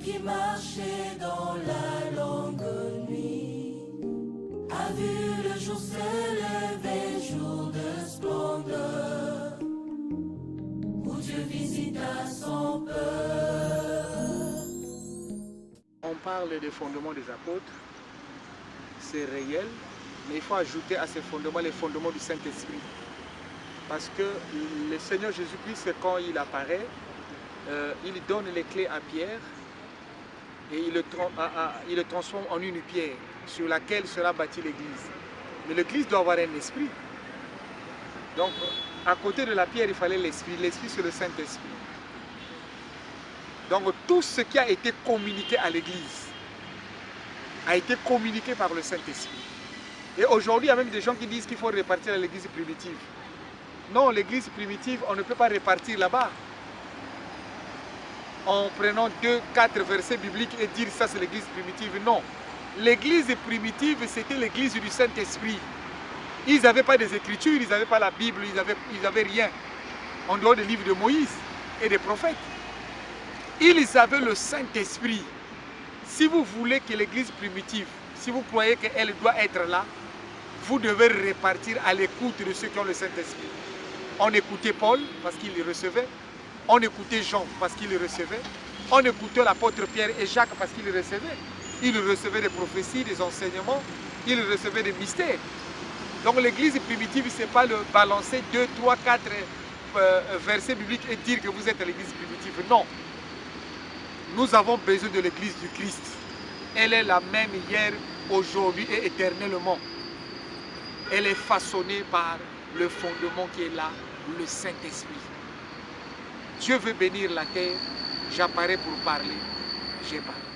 qui marchait dans la longue nuit a vu le jour se lever, jour de splendeur, où Dieu visita son peuple. On parle des fondements des apôtres, c'est réel, mais il faut ajouter à ces fondements les fondements du Saint-Esprit. Parce que le Seigneur Jésus-Christ, quand il apparaît, il donne les clés à Pierre et il le transforme en une pierre sur laquelle sera bâtie l'Église. Mais l'Église doit avoir un esprit. Donc, à côté de la pierre, il fallait l'esprit. L'esprit, c'est le Saint-Esprit. Donc, tout ce qui a été communiqué à l'Église a été communiqué par le Saint-Esprit. Et aujourd'hui, il y a même des gens qui disent qu'il faut répartir l'Église primitive. Non, l'Église primitive, on ne peut pas répartir là-bas. En prenant 2-4 versets bibliques et dire ça c'est l'Église primitive. Non. L'Église primitive, c'était l'Église du Saint-Esprit. Ils n'avaient pas des Écritures, ils n'avaient pas la Bible, ils n'avaient rien. En dehors des livres de Moïse et des prophètes. Ils avaient le Saint-Esprit. Si vous voulez que l'Église primitive, si vous croyez qu'elle doit être là, vous devez répartir à l'écoute de ceux qui ont le Saint-Esprit. On écoutait Paul parce qu'il le recevait. On écoutait Jean parce qu'il le recevait. On écoutait l'apôtre Pierre et Jacques parce qu'ils le recevaient. Ils recevaient des prophéties, des enseignements. Ils recevaient des mystères. Donc l'église primitive, ce n'est pas le balancer 2, 3, 4 versets bibliques et dire que vous êtes l'église primitive. Non. Nous avons besoin de l'église du Christ. Elle est la même hier, aujourd'hui et éternellement. Elle est façonnée par le fondement qui est là, le Saint-Esprit. Dieu veut bénir la terre, j'apparais pour parler, j'ai parlé.